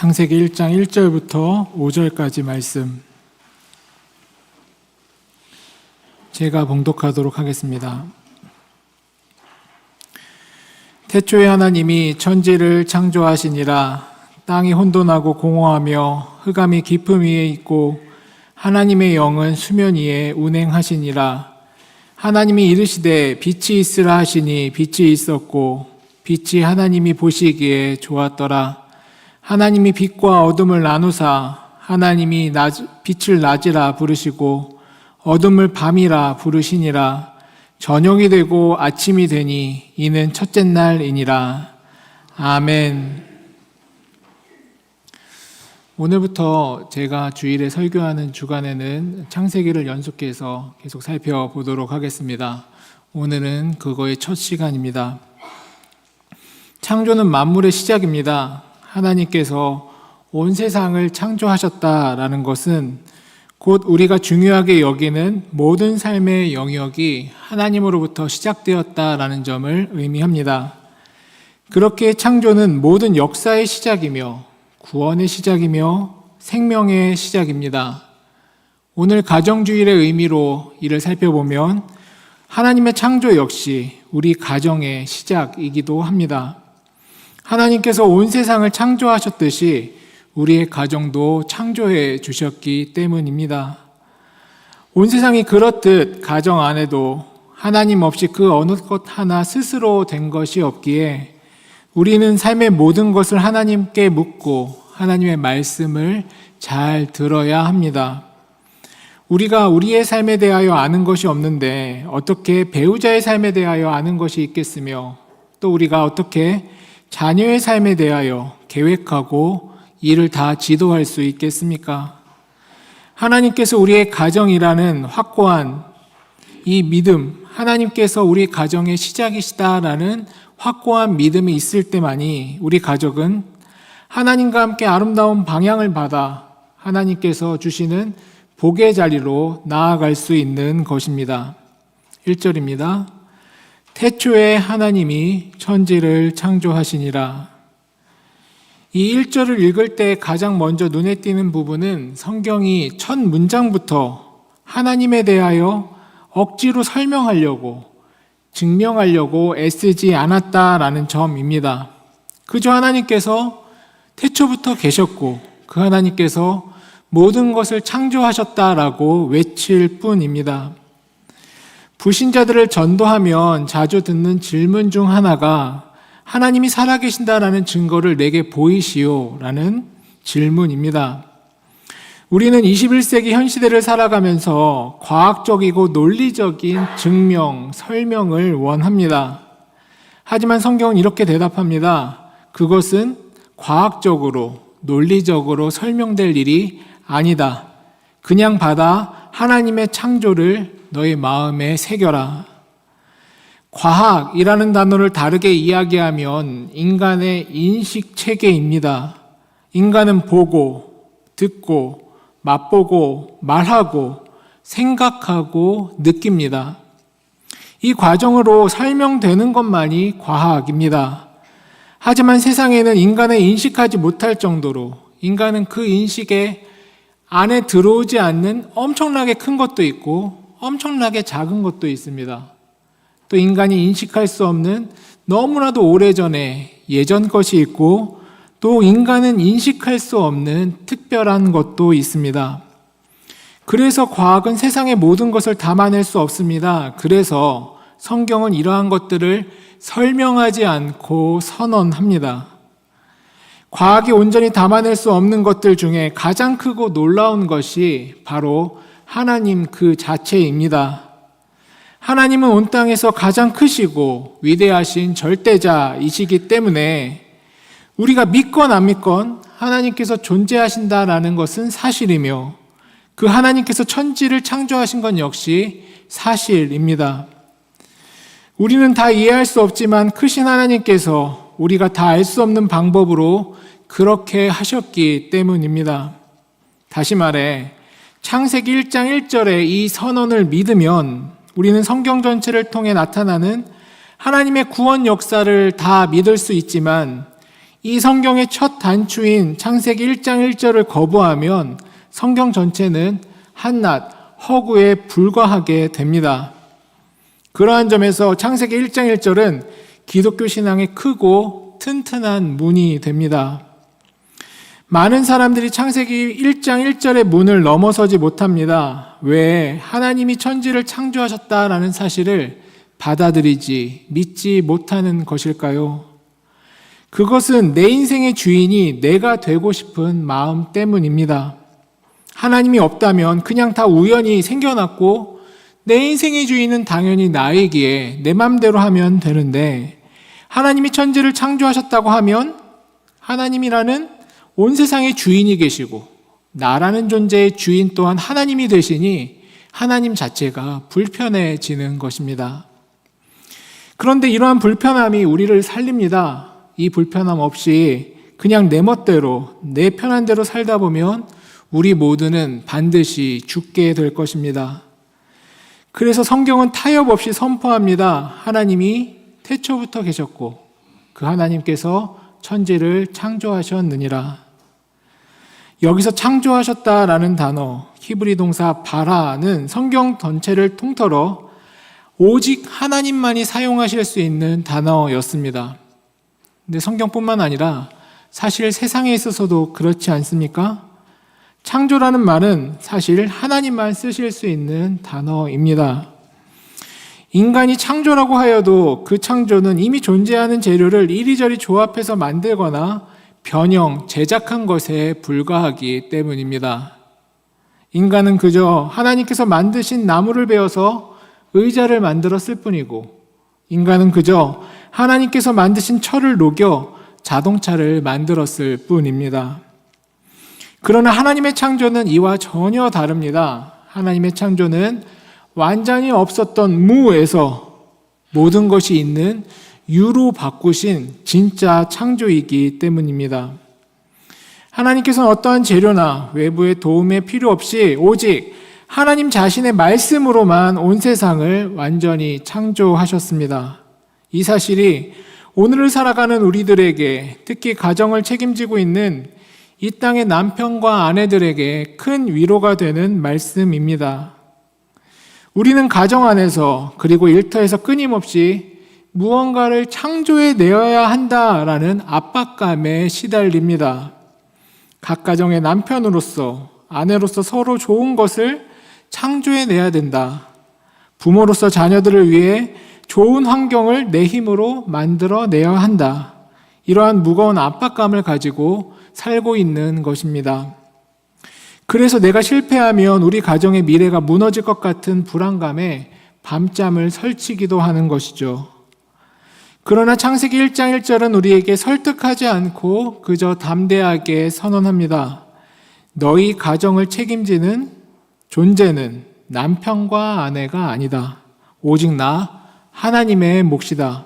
창세기 1장 1절부터 5절까지 말씀 제가 봉독하도록 하겠습니다. 태초에 하나님이 천지를 창조하시니라. 땅이 혼돈하고 공허하며 흑암이 깊음 위에 있고 하나님의 영은 수면 위에 운행하시니라. 하나님이 이르시되 빛이 있으라 하시니 빛이 있었고 빛이 하나님이 보시기에 좋았더라. 하나님이 빛과 어둠을 나누사 하나님이 빛을 낮이라 부르시고 어둠을 밤이라 부르시니라. 저녁이 되고 아침이 되니 이는 첫째 날이니라. 아멘. 오늘부터 제가 주일에 설교하는 주간에는 창세기를 연속해서 계속 살펴보도록 하겠습니다. 오늘은 그거의 첫 시간입니다. 창조는 만물의 시작입니다. 하나님께서 온 세상을 창조하셨다라는 것은 곧 우리가 중요하게 여기는 모든 삶의 영역이 하나님으로부터 시작되었다라는 점을 의미합니다. 그렇게 창조는 모든 역사의 시작이며 구원의 시작이며 생명의 시작입니다. 오늘 가정주일의 의미로 이를 살펴보면 하나님의 창조 역시 우리 가정의 시작이기도 합니다. 하나님께서 온 세상을 창조하셨듯이 우리의 가정도 창조해 주셨기 때문입니다. 온 세상이 그렇듯 가정 안에도 하나님 없이 그 어느 것 하나 스스로 된 것이 없기에 우리는 삶의 모든 것을 하나님께 묻고 하나님의 말씀을 잘 들어야 합니다. 우리가 우리의 삶에 대하여 아는 것이 없는데 어떻게 배우자의 삶에 대하여 아는 것이 있겠으며 또 우리가 어떻게 자녀의 삶에 대하여 계획하고 이를 다 지도할 수 있겠습니까? 하나님께서 우리의 가정이라는 확고한 이 믿음, 하나님께서 우리 가정의 시작이시다라는 확고한 믿음이 있을 때만이 우리 가족은 하나님과 함께 아름다운 방향을 받아 하나님께서 주시는 복의 자리로 나아갈 수 있는 것입니다. 1절입니다. 태초에 하나님이 천지를 창조하시니라. 이 1절을 읽을 때 가장 먼저 눈에 띄는 부분은 성경이 첫 문장부터 하나님에 대하여 억지로 설명하려고 증명하려고 애쓰지 않았다라는 점입니다. 그저 하나님께서 태초부터 계셨고 그 하나님께서 모든 것을 창조하셨다라고 외칠 뿐입니다. 불신자들을 전도하면 자주 듣는 질문 중 하나가 하나님이 살아계신다라는 증거를 내게 보이시오 라는 질문입니다. 우리는 21세기 현 시대를 살아가면서 과학적이고 논리적인 증명, 설명을 원합니다. 하지만 성경은 이렇게 대답합니다. 그것은 과학적으로, 논리적으로 설명될 일이 아니다. 그냥 받아 하나님의 창조를 너의 마음에 새겨라. 과학이라는 단어를 다르게 이야기하면 인간의 인식 체계입니다. 인간은 보고, 듣고, 맛보고, 말하고, 생각하고, 느낍니다. 이 과정으로 설명되는 것만이 과학입니다. 하지만 세상에는 인간을 인식하지 못할 정도로 인간은 그 인식에 안에 들어오지 않는 엄청나게 큰 것도 있고 엄청나게 작은 것도 있습니다. 또 인간이 인식할 수 없는 너무나도 오래전에 예전 것이 있고 또 인간은 인식할 수 없는 특별한 것도 있습니다. 그래서 과학은 세상의 모든 것을 담아낼 수 없습니다. 그래서 성경은 이러한 것들을 설명하지 않고 선언합니다. 과학이 온전히 담아낼 수 없는 것들 중에 가장 크고 놀라운 것이 바로 하나님 그 자체입니다. 하나님은 온 땅에서 가장 크시고 위대하신 절대자이시기 때문에 우리가 믿건 안 믿건 하나님께서 존재하신다라는 것은 사실이며 그 하나님께서 천지를 창조하신 건 역시 사실입니다. 우리는 다 이해할 수 없지만 크신 하나님께서 우리가 다 알 수 없는 방법으로 그렇게 하셨기 때문입니다. 다시 말해 창세기 1장 1절의 이 선언을 믿으면 우리는 성경 전체를 통해 나타나는 하나님의 구원 역사를 다 믿을 수 있지만 이 성경의 첫 단추인 창세기 1장 1절을 거부하면 성경 전체는 한낱 허구에 불과하게 됩니다. 그러한 점에서 창세기 1장 1절은 기독교 신앙의 크고 튼튼한 문이 됩니다. 많은 사람들이 창세기 1장 1절의 문을 넘어서지 못합니다. 왜? 하나님이 천지를 창조하셨다라는 사실을 받아들이지, 믿지 못하는 것일까요? 그것은 내 인생의 주인이 내가 되고 싶은 마음 때문입니다. 하나님이 없다면 그냥 다 우연히 생겨났고 내 인생의 주인은 당연히 나이기에 내 맘대로 하면 되는데, 하나님이 천지를 창조하셨다고 하면 하나님이라는 온 세상의 주인이 계시고 나라는 존재의 주인 또한 하나님이 되시니 하나님 자체가 불편해지는 것입니다. 그런데 이러한 불편함이 우리를 살립니다. 이 불편함 없이 그냥 내 멋대로 내 편한 대로 살다 보면 우리 모두는 반드시 죽게 될 것입니다. 그래서 성경은 타협 없이 선포합니다. 하나님이 태초부터 계셨고 그 하나님께서 천지를 창조하셨느니라. 여기서 창조하셨다라는 단어, 히브리 동사 바라는 성경 전체를 통틀어 오직 하나님만이 사용하실 수 있는 단어였습니다. 근데 성경뿐만 아니라 사실 세상에 있어서도 그렇지 않습니까? 창조라는 말은 사실 하나님만 쓰실 수 있는 단어입니다. 인간이 창조라고 하여도 그 창조는 이미 존재하는 재료를 이리저리 조합해서 만들거나 변형, 제작한 것에 불과하기 때문입니다. 인간은 그저 하나님께서 만드신 나무를 베어서 의자를 만들었을 뿐이고, 인간은 그저 하나님께서 만드신 철을 녹여 자동차를 만들었을 뿐입니다. 그러나 하나님의 창조는 이와 전혀 다릅니다. 하나님의 창조는 완전히 없었던 무에서 모든 것이 있는 유로 바꾸신 진짜 창조이기 때문입니다. 하나님께서는 어떠한 재료나 외부의 도움의 필요 없이 오직 하나님 자신의 말씀으로만 온 세상을 완전히 창조하셨습니다. 이 사실이 오늘을 살아가는 우리들에게, 특히 가정을 책임지고 있는 이 땅의 남편과 아내들에게 큰 위로가 되는 말씀입니다. 우리는 가정 안에서 그리고 일터에서 끊임없이 무언가를 창조해 내어야 한다라는 압박감에 시달립니다. 각 가정의 남편으로서, 아내로서 서로 좋은 것을 창조해 내야 된다. 부모로서 자녀들을 위해 좋은 환경을 내 힘으로 만들어 내야 한다. 이러한 무거운 압박감을 가지고 살고 있는 것입니다. 그래서 내가 실패하면 우리 가정의 미래가 무너질 것 같은 불안감에 밤잠을 설치기도 하는 것이죠. 그러나 창세기 1장 1절은 우리에게 설득하지 않고 그저 담대하게 선언합니다. 너희 가정을 책임지는 존재는 남편과 아내가 아니다. 오직 나 하나님의 몫이다.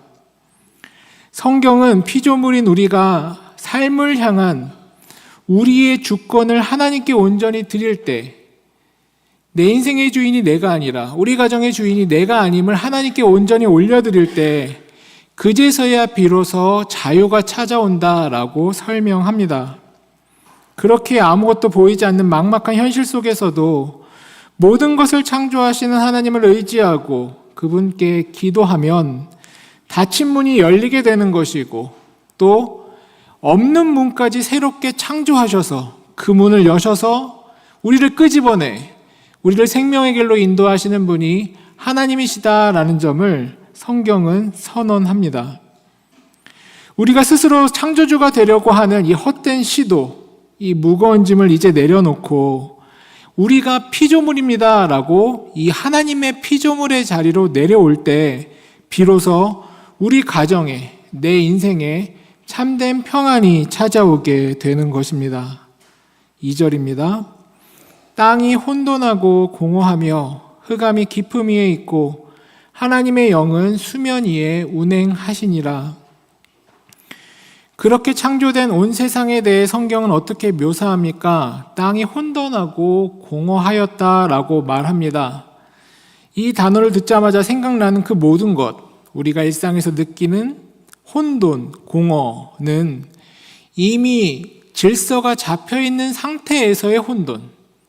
성경은 피조물인 우리가 삶을 향한 우리의 주권을 하나님께 온전히 드릴 때, 내 인생의 주인이 내가 아니라 우리 가정의 주인이 내가 아님을 하나님께 온전히 올려드릴 때 그제서야 비로소 자유가 찾아온다라고 설명합니다. 그렇게 아무것도 보이지 않는 막막한 현실 속에서도 모든 것을 창조하시는 하나님을 의지하고 그분께 기도하면 닫힌 문이 열리게 되는 것이고, 또 없는 문까지 새롭게 창조하셔서 그 문을 여셔서 우리를 끄집어내 우리를 생명의 길로 인도하시는 분이 하나님이시다라는 점을 성경은 선언합니다. 우리가 스스로 창조주가 되려고 하는 이 헛된 시도, 이 무거운 짐을 이제 내려놓고 우리가 피조물입니다라고 이 하나님의 피조물의 자리로 내려올 때 비로소 우리 가정에, 내 인생에 참된 평안이 찾아오게 되는 것입니다. 2절입니다. 땅이 혼돈하고 공허하며 흑암이 깊음 위에 있고 하나님의 영은 수면 위에 운행하시니라. 그렇게 창조된 온 세상에 대해 성경은 어떻게 묘사합니까? 땅이 혼돈하고 공허하였다라고 말합니다. 이 단어를 듣자마자 생각나는 그 모든 것, 우리가 일상에서 느끼는 혼돈, 공허는 이미 질서가 잡혀 있는 상태에서의 혼돈,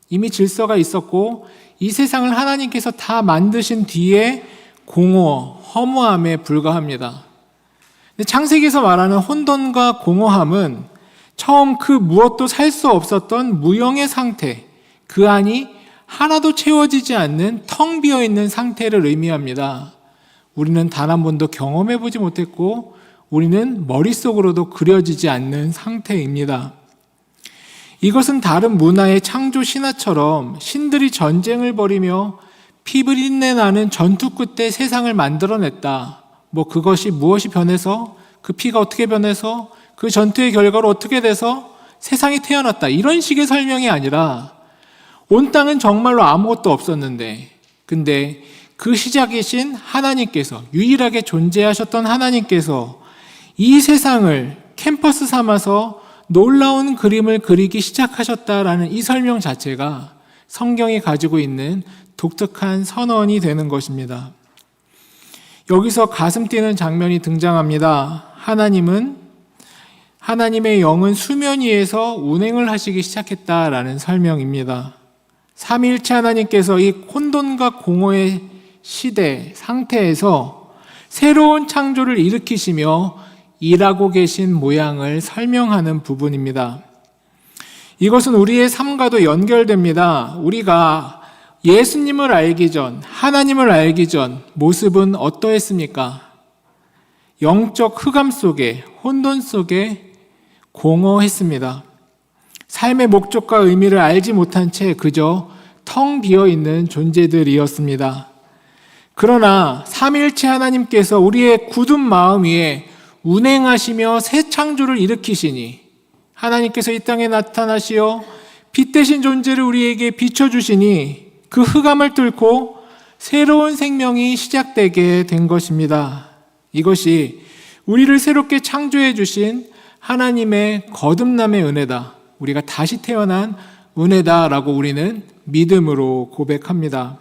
이미 질서가 있었고 이 세상을 하나님께서 다 만드신 뒤에 공허, 허무함에 불과합니다. 근데 창세기에서 말하는 혼돈과 공허함은 처음 그 무엇도 살 수 없었던 무형의 상태, 그 안이 하나도 채워지지 않는 텅 비어있는 상태를 의미합니다. 우리는 단 한 번도 경험해보지 못했고 우리는 머릿속으로도 그려지지 않는 상태입니다. 이것은 다른 문화의 창조 신화처럼 신들이 전쟁을 벌이며 피비린내 나는 전투 끝에 세상을 만들어냈다. 그것이 무엇이 변해서 그 피가 어떻게 변해서 그 전투의 결과로 어떻게 돼서 세상이 태어났다. 이런 식의 설명이 아니라 온 땅은 정말로 아무것도 없었는데 근데 그 시작이신 하나님께서 유일하게 존재하셨던 하나님께서 이 세상을 캠퍼스 삼아서 놀라운 그림을 그리기 시작하셨다라는 이 설명 자체가 성경이 가지고 있는 독특한 선언이 되는 것입니다. 여기서 가슴 뛰는 장면이 등장합니다. 하나님의 영은 수면 위에서 운행을 하시기 시작했다라는 설명입니다. 삼위일체 하나님께서 이 혼돈과 공허의 시대, 상태에서 새로운 창조를 일으키시며 일하고 계신 모양을 설명하는 부분입니다. 이것은 우리의 삶과도 연결됩니다. 우리가 예수님을 알기 전, 하나님을 알기 전 모습은 어떠했습니까? 영적 흑암 속에, 혼돈 속에 공허했습니다. 삶의 목적과 의미를 알지 못한 채 그저 텅 비어있는 존재들이었습니다. 그러나 삼위일체 하나님께서 우리의 굳은 마음 위에 운행하시며 새 창조를 일으키시니 하나님께서 이 땅에 나타나시어 빛 대신 존재를 우리에게 비춰주시니 그 흑암을 뚫고 새로운 생명이 시작되게 된 것입니다. 이것이 우리를 새롭게 창조해 주신 하나님의 거듭남의 은혜다. 우리가 다시 태어난 은혜다라고 우리는 믿음으로 고백합니다.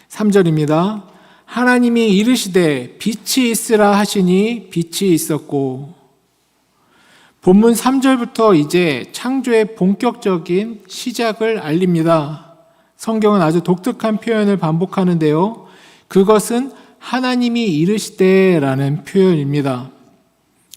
3절입니다. 하나님이 이르시되 빛이 있으라 하시니 빛이 있었고. 본문 3절부터 이제 창조의 본격적인 시작을 알립니다. 성경은 아주 독특한 표현을 반복하는데요. 그것은 하나님이 이르시되라는 표현입니다.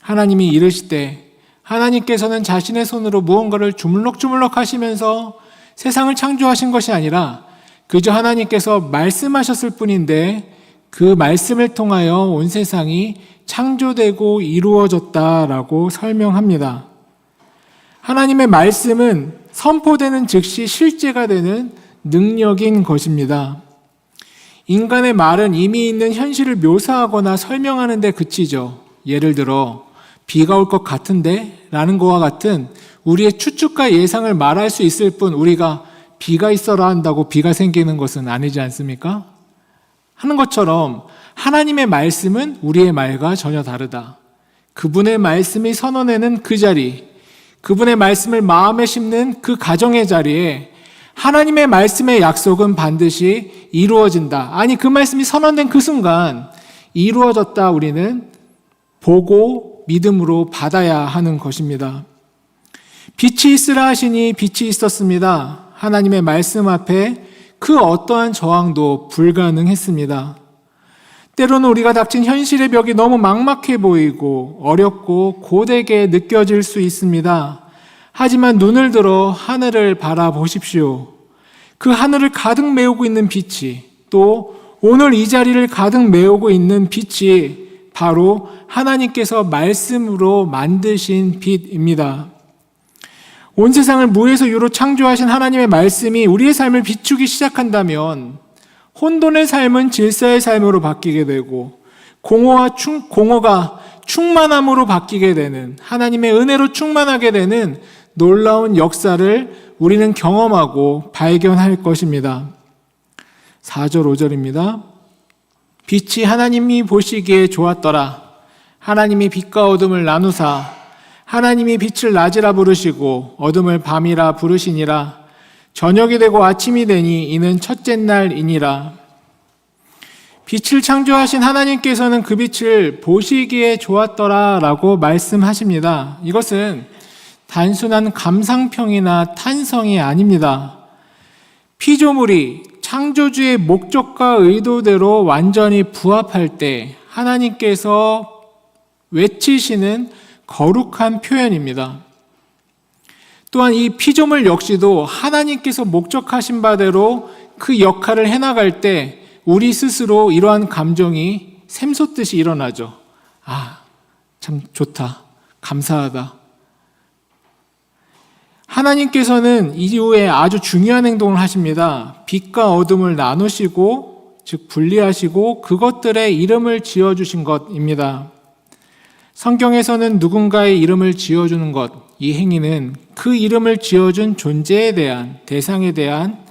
하나님이 이르시되, 하나님께서는 자신의 손으로 무언가를 주물럭주물럭 하시면서 세상을 창조하신 것이 아니라 그저 하나님께서 말씀하셨을 뿐인데 그 말씀을 통하여 온 세상이 창조되고 이루어졌다라고 설명합니다. 하나님의 말씀은 선포되는 즉시 실제가 되는 능력인 것입니다. 인간의 말은 이미 있는 현실을 묘사하거나 설명하는 데 그치죠. 예를 들어 비가 올 것 같은데? 라는 것과 같은 우리의 추측과 예상을 말할 수 있을 뿐 우리가 비가 있어라 한다고 비가 생기는 것은 아니지 않습니까? 하는 것처럼 하나님의 말씀은 우리의 말과 전혀 다르다. 그분의 말씀이 선언하는 그 자리, 그분의 말씀을 마음에 심는 그 가정의 자리에 하나님의 말씀의 약속은 반드시 이루어진다. 아니, 그 말씀이 선언된 그 순간 이루어졌다. 우리는 보고 믿음으로 받아야 하는 것입니다. 빛이 있으라 하시니 빛이 있었습니다. 하나님의 말씀 앞에 그 어떠한 저항도 불가능했습니다. 때로는 우리가 닥친 현실의 벽이 너무 막막해 보이고 어렵고 고되게 느껴질 수 있습니다. 하지만 눈을 들어 하늘을 바라보십시오. 그 하늘을 가득 메우고 있는 빛이, 또 오늘 이 자리를 가득 메우고 있는 빛이 바로 하나님께서 말씀으로 만드신 빛입니다. 온 세상을 무에서 유로 창조하신 하나님의 말씀이 우리의 삶을 비추기 시작한다면 혼돈의 삶은 질서의 삶으로 바뀌게 되고 공허가 충만함으로 바뀌게 되는, 하나님의 은혜로 충만하게 되는 놀라운 역사를 우리는 경험하고 발견할 것입니다. 4절 5절입니다. 빛이 하나님이 보시기에 좋았더라. 하나님이 빛과 어둠을 나누사 하나님이 빛을 낮이라 부르시고 어둠을 밤이라 부르시니라. 저녁이 되고 아침이 되니 이는 첫째 날이니라. 빛을 창조하신 하나님께서는 그 빛을 보시기에 좋았더라 라고 말씀하십니다. 이것은 단순한 감상평이나 탄성이 아닙니다. 피조물이 창조주의 목적과 의도대로 완전히 부합할 때 하나님께서 외치시는 거룩한 표현입니다. 또한 이 피조물 역시도 하나님께서 목적하신 바대로 그 역할을 해나갈 때 우리 스스로 이러한 감정이 샘솟듯이 일어나죠. 아, 참 좋다. 감사하다. 하나님께서는 이후에 아주 중요한 행동을 하십니다. 빛과 어둠을 나누시고, 즉 분리하시고 그것들의 이름을 지어주신 것입니다. 성경에서는 누군가의 이름을 지어주는 것, 이 행위는 그 이름을 지어준 존재에 대한, 대상에 대한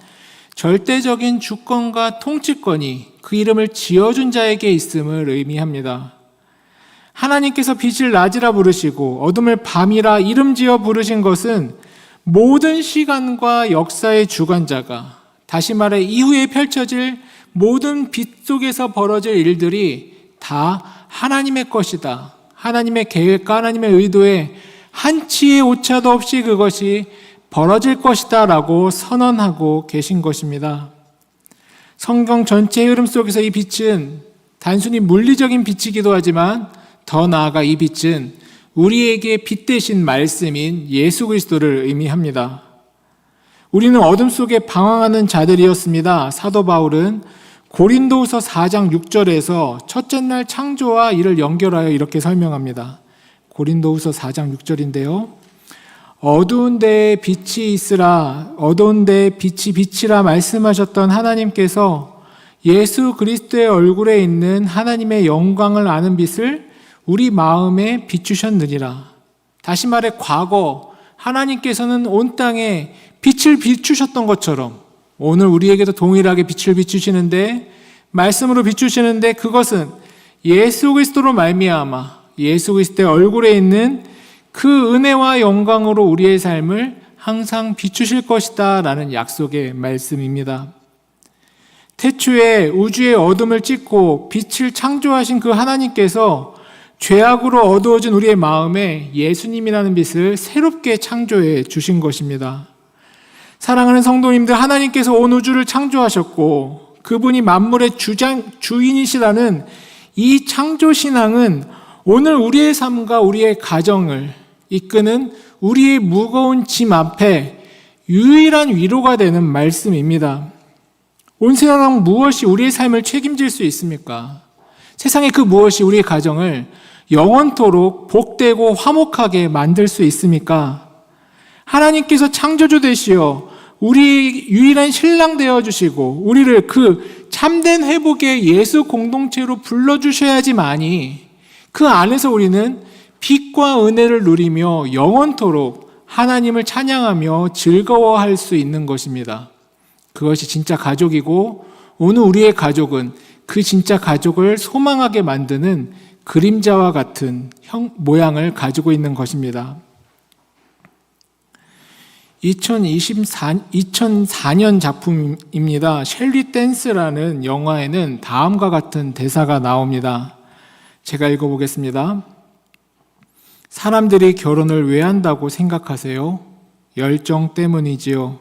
절대적인 주권과 통치권이 그 이름을 지어준 자에게 있음을 의미합니다. 하나님께서 빛을 낮이라 부르시고 어둠을 밤이라 이름 지어 부르신 것은 모든 시간과 역사의 주관자가, 다시 말해 이후에 펼쳐질 모든 빛 속에서 벌어질 일들이 다 하나님의 것이다. 하나님의 계획과 하나님의 의도에 한치의 오차도 없이 그것이 벌어질 것이다 라고 선언하고 계신 것입니다. 성경 전체의 흐름 속에서 이 빛은 단순히 물리적인 빛이기도 하지만 더 나아가 이 빛은 우리에게 빛 대신 말씀인 예수 그리스도를 의미합니다. 우리는 어둠 속에 방황하는 자들이었습니다. 사도 바울은 고린도후서 4장 6절에서 첫째 날 창조와 이를 연결하여 이렇게 설명합니다. 고린도후서 4장 6절인데요. 어두운 데에 빛이 있으라, 어두운 데에 빛이 빛이라 말씀하셨던 하나님께서 예수 그리스도의 얼굴에 있는 하나님의 영광을 아는 빛을 우리 마음에 비추셨느니라. 다시 말해 과거 하나님께서는 온 땅에 빛을 비추셨던 것처럼 오늘 우리에게도 동일하게 빛을 비추시는데, 말씀으로 비추시는데, 그것은 예수 그리스도로 말미암아 예수 그리스도의 얼굴에 있는 그 은혜와 영광으로 우리의 삶을 항상 비추실 것이다 라는 약속의 말씀입니다. 태초에 우주의 어둠을 찢고 빛을 창조하신 그 하나님께서 죄악으로 어두워진 우리의 마음에 예수님이라는 빛을 새롭게 창조해 주신 것입니다. 사랑하는 성도님들, 하나님께서 온 우주를 창조하셨고 그분이 만물의 주인이시라는 이 창조신앙은 오늘 우리의 삶과 우리의 가정을 이끄는 우리의 무거운 짐 앞에 유일한 위로가 되는 말씀입니다. 온 세상 무엇이 우리의 삶을 책임질 수 있습니까? 세상의 그 무엇이 우리의 가정을 영원토록 복되고 화목하게 만들 수 있습니까? 하나님께서 창조주 되시어 우리의 유일한 신랑 되어주시고 우리를 그 참된 회복의 예수 공동체로 불러주셔야지만이 그 안에서 우리는 빛과 은혜를 누리며 영원토록 하나님을 찬양하며 즐거워할 수 있는 것입니다. 그것이 진짜 가족이고 오늘 우리의 가족은 그 진짜 가족을 소망하게 만드는 그림자와 같은 모양을 가지고 있는 것입니다. 2004년 작품입니다. 셸리 댄스라는 영화에는 다음과 같은 대사가 나옵니다. 제가 읽어보겠습니다. 사람들이 결혼을 왜 한다고 생각하세요? 열정 때문이지요.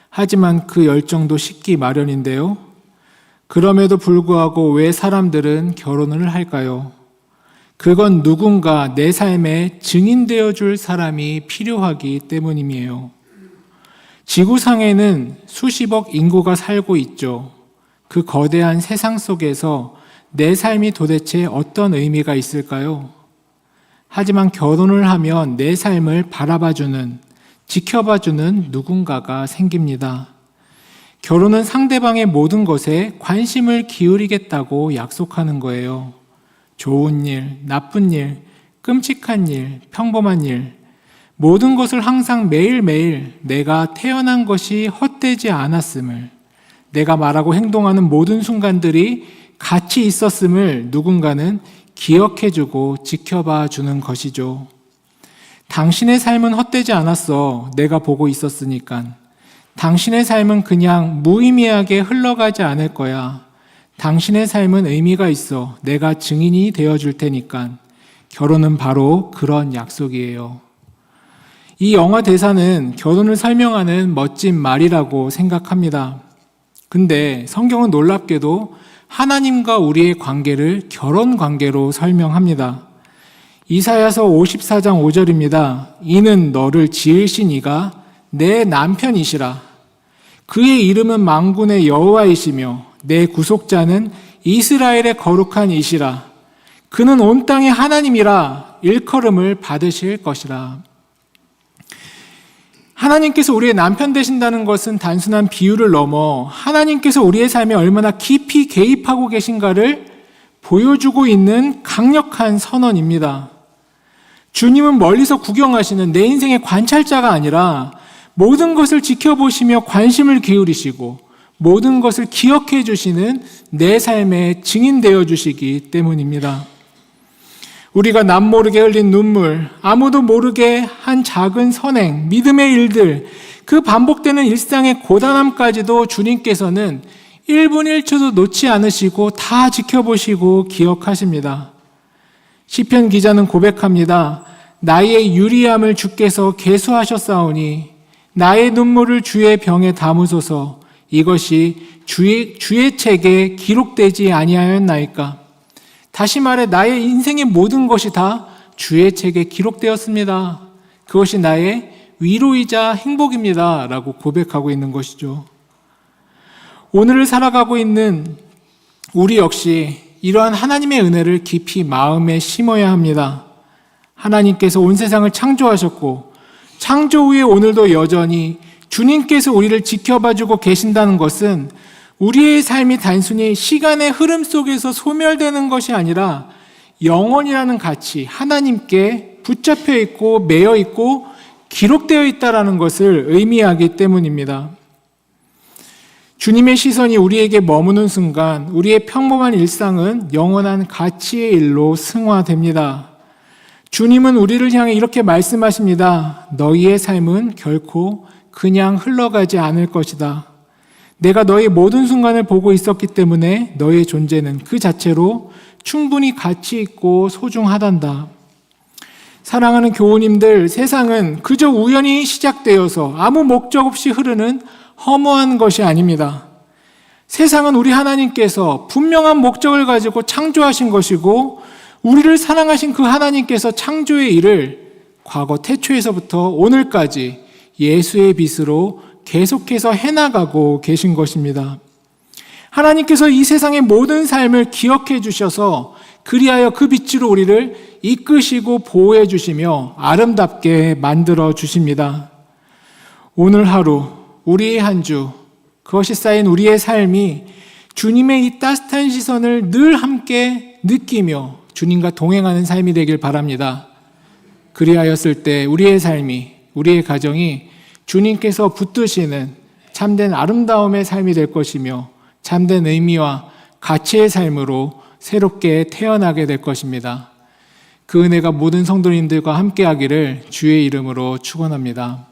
하지만 그 열정도 식기 마련인데요. 그럼에도 불구하고 왜 사람들은 결혼을 할까요? 그건 누군가 내 삶에 증인되어 줄 사람이 필요하기 때문임이에요. 지구상에는 수십억 인구가 살고 있죠. 그 거대한 세상 속에서 내 삶이 도대체 어떤 의미가 있을까요? 하지만 결혼을 하면 내 삶을 바라봐주는, 지켜봐주는 누군가가 생깁니다. 결혼은 상대방의 모든 것에 관심을 기울이겠다고 약속하는 거예요. 좋은 일, 나쁜 일, 끔찍한 일, 평범한 일, 모든 것을 항상 매일매일 내가 태어난 것이 헛되지 않았음을, 내가 말하고 행동하는 모든 순간들이 가치 있었음을 누군가는 기억해주고 지켜봐 주는 것이죠. 당신의 삶은 헛되지 않았어. 내가 보고 있었으니까. 당신의 삶은 그냥 무의미하게 흘러가지 않을 거야. 당신의 삶은 의미가 있어 내가 증인이 되어줄 테니까. 결혼은 바로 그런 약속이에요. 이 영화 대사는 결혼을 설명하는 멋진 말이라고 생각합니다. 근데 성경은 놀랍게도 하나님과 우리의 관계를 결혼 관계로 설명합니다. 이사야서 54장 5절입니다. 이는 너를 지으신 이가 내 남편이시라. 그의 이름은 만군의 여호와이시며 내 구속자는 이스라엘의 거룩한 이시라. 그는 온 땅의 하나님이라 일컬음을 받으실 것이라. 하나님께서 우리의 남편 되신다는 것은 단순한 비유를 넘어 하나님께서 우리의 삶에 얼마나 깊이 개입하고 계신가를 보여주고 있는 강력한 선언입니다. 주님은 멀리서 구경하시는 내 인생의 관찰자가 아니라 모든 것을 지켜보시며 관심을 기울이시고 모든 것을 기억해 주시는 내 삶의 증인 되어 주시기 때문입니다. 우리가 남모르게 흘린 눈물, 아무도 모르게 한 작은 선행, 믿음의 일들, 그 반복되는 일상의 고단함까지도 주님께서는 1분 1초도 놓지 않으시고 다 지켜보시고 기억하십니다. 시편 기자는 고백합니다. 나의 유리함을 주께서 계수하셨사오니 나의 눈물을 주의 병에 담으소서. 이것이 주의 책에 기록되지 아니하였나이까. 다시 말해 나의 인생의 모든 것이 다 주의 책에 기록되었습니다. 그것이 나의 위로이자 행복입니다. 라고 고백하고 있는 것이죠. 오늘을 살아가고 있는 우리 역시 이러한 하나님의 은혜를 깊이 마음에 심어야 합니다. 하나님께서 온 세상을 창조하셨고 창조 후에 오늘도 여전히 주님께서 우리를 지켜봐주고 계신다는 것은 우리의 삶이 단순히 시간의 흐름 속에서 소멸되는 것이 아니라 영원이라는 가치, 하나님께 붙잡혀 있고 매여 있고 기록되어 있다는 것을 의미하기 때문입니다. 주님의 시선이 우리에게 머무는 순간 우리의 평범한 일상은 영원한 가치의 일로 승화됩니다. 주님은 우리를 향해 이렇게 말씀하십니다. 너희의 삶은 결코 그냥 흘러가지 않을 것이다. 내가 너의 모든 순간을 보고 있었기 때문에 너의 존재는 그 자체로 충분히 가치 있고 소중하단다. 사랑하는 교우님들, 세상은 그저 우연히 시작되어서 아무 목적 없이 흐르는 허무한 것이 아닙니다. 세상은 우리 하나님께서 분명한 목적을 가지고 창조하신 것이고 우리를 사랑하신 그 하나님께서 창조의 일을 과거 태초에서부터 오늘까지 예수의 빛으로 계속해서 해나가고 계신 것입니다. 하나님께서 이 세상의 모든 삶을 기억해 주셔서 그리하여 그 빛으로 우리를 이끄시고 보호해 주시며 아름답게 만들어 주십니다. 오늘 하루, 우리의 한 주, 그것이 쌓인 우리의 삶이 주님의 이 따뜻한 시선을 늘 함께 느끼며 주님과 동행하는 삶이 되길 바랍니다. 그리하였을 때 우리의 삶이, 우리의 가정이 주님께서 붙드시는 참된 아름다움의 삶이 될 것이며 참된 의미와 가치의 삶으로 새롭게 태어나게 될 것입니다. 그 은혜가 모든 성도님들과 함께하기를 주의 이름으로 축원합니다.